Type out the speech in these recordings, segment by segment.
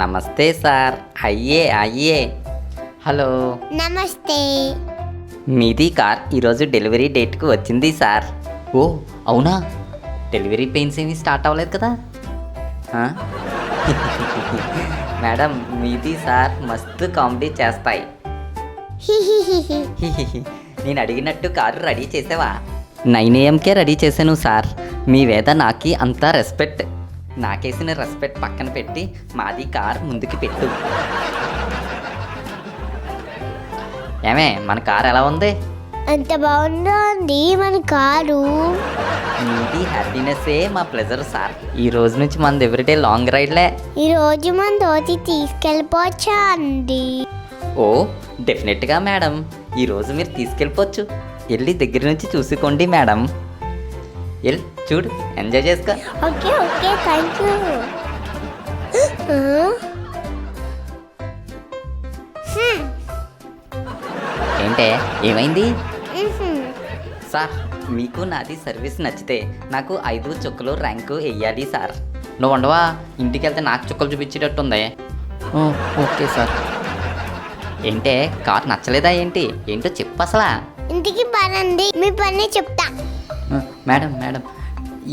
నమస్తే సార్. అయ్యే అయ్యే. హలో, నమస్తే. మీది కార్ ఈరోజు డెలివరీ డేట్కు వచ్చింది సార్. ఓ అవునా? డెలివరీ పెయిన్స్ ఏమీ స్టార్ట్ అవ్వలేదు కదా? ఆ? మేడం మీది సార్ మస్తు కామెడీ చేస్తాయి. నేను అడిగినట్టు కారు రెడీ చేసావా? 9 AM రెడీ చేశాను సార్. మీ వేద నాకి అంతా రెస్పెక్ట్. నాకేసిన రెస్పెక్ట్ పక్కన పెట్టి మాది కార్ ముందుకు పెట్టు. ఏమే మన కార్ ఎలా ఉంది? అంత బాగుందో అండి మన కారు. మీది హ్యాపీనెస్సే మా ప్లెజర్ సార్. ఈ రోజు నుంచి మనది ఎవ్రీడే లాంగ్ రైడ్లే. ఈ రోజు మన తోటి తీసుకెళ్ళిపోవచ్చా అండి? ఓ డెఫినెట్గా మేడం, ఈరోజు మీరు తీసుకెళ్ళిపోవచ్చు. వెళ్ళి దగ్గర నుంచి చూసుకోండి మేడం. వెళ్ళి చూడు, ఎంజాయ్ చేసుకో. Okay okay, thank you. ఏంటే ఏమైంది? సార్ మీకు నాది సర్వీస్ నచ్చితే నాకు 5 చుక్కలు ర్యాంకు వెయ్యాలి సార్. నువ్వు ఉండవా? ఇంటికి వెళ్తే నాకు చుక్కలు చూపించేటట్టుంది. Okay sir. ఏంటే కార్ నచ్చలేదా ఏంటి? ఏంటో చెప్పు అసలా. ఇంటికి పనండి, మీ పని చెప్తా. మేడం మేడం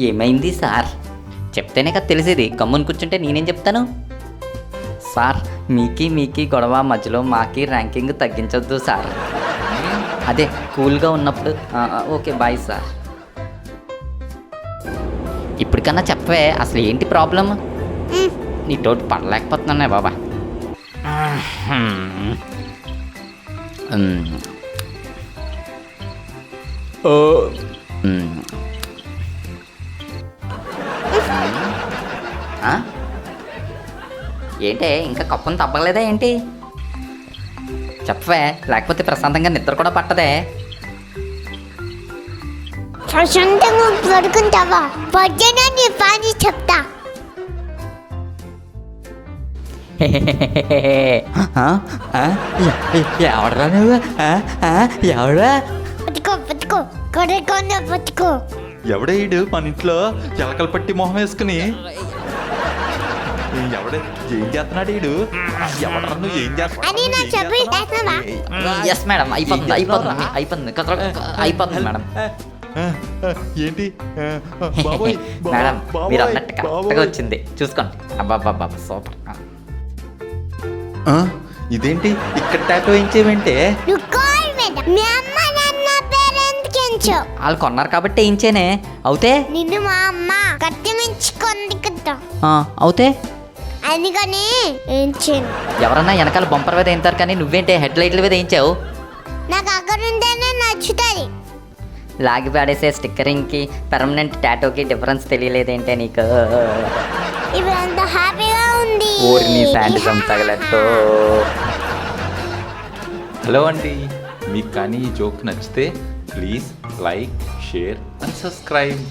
ఏమైంది సార్? చెప్తేనే కదా తెలిసేది. గమ్మున కూర్చుంటే నేనేం చెప్తాను? సార్ మీకి గొడవ మధ్యలో మాకి ర్యాంకింగ్ తగ్గించొద్దు సార్. అదే కూల్గా ఉన్నప్పుడు. Okay bye sir. ఇప్పటికన్నా చెప్పవే అసలు ఏంటి ప్రాబ్లం? నీతోటి పడలేకపోతున్నానే బాబా. ఏంటే ఇంకా కప్పను తప్పలేదా ఏంటి? చెప్పవే, లేకపోతే ప్రశాంతంగా నిద్ర కూడా పట్టదే. ప్రశాంతంగా పడుకుంటావా? పొద్దున నీ పని చెప్తా. ఎవడరా నువ్వు? ఎవడా? పట్టుకో పట్టుకో, కొడకుండా పట్టుకో. ఎవడేడు మన ఇంట్లో ఎలకలు పట్టి మొహం వేసుకుని? ఎవడే ఏం చేస్తున్నాడు ఈడు? ఎవడరా నువ్వు? ఏం అని నా చెప్పి చేస్తున్నావా? ఎస్ మేడం, అయిపోతుంది మేడం. ఏంటి బాబోయ్, మేడం బాబోయ్, మీరు అన్నట్టు కరెక్ట్గా బాబోయ్. వచ్చింది. చూసుకోండి. అబ్బాబ్బాబ్బా సూపర్. ఇదేంటి ఇక్కడ టాటూ వేయించేవేంటే? నువ్వు కాల్ మీద మీ అమ్మ నాన్న పేరెంట్స్ కించు. వాళ్ళు కొన్నారు కాబట్టి వేయించేనే. అవుతే నిన్ను మా అమ్మ కట్టిమించుకుంది కదా, అవుతే అందుకని వేయించాను. ఎవరన్నా వెనకాల బంపర్ మీద వేయింటారు కానీ నువ్వేంటే హెడ్ లైట్ల మీద వేయించావు? నాకు అక్కడ ఉంటేనే నచ్చుతుంది. లాగి పాడేసే స్టిక్కరింగ్కి పర్మనెంట్ టాటూకి డిఫరెన్స్ తెలియలేదేంటే నీకు? ఇప్పుడు అంత హ్యాపీగా ఉంది. ఊరిని శాండిజం తగలట్టు. హలో అండి, మీకు కానీ ఈ జోక్ నచ్చితే please like, share and subscribe.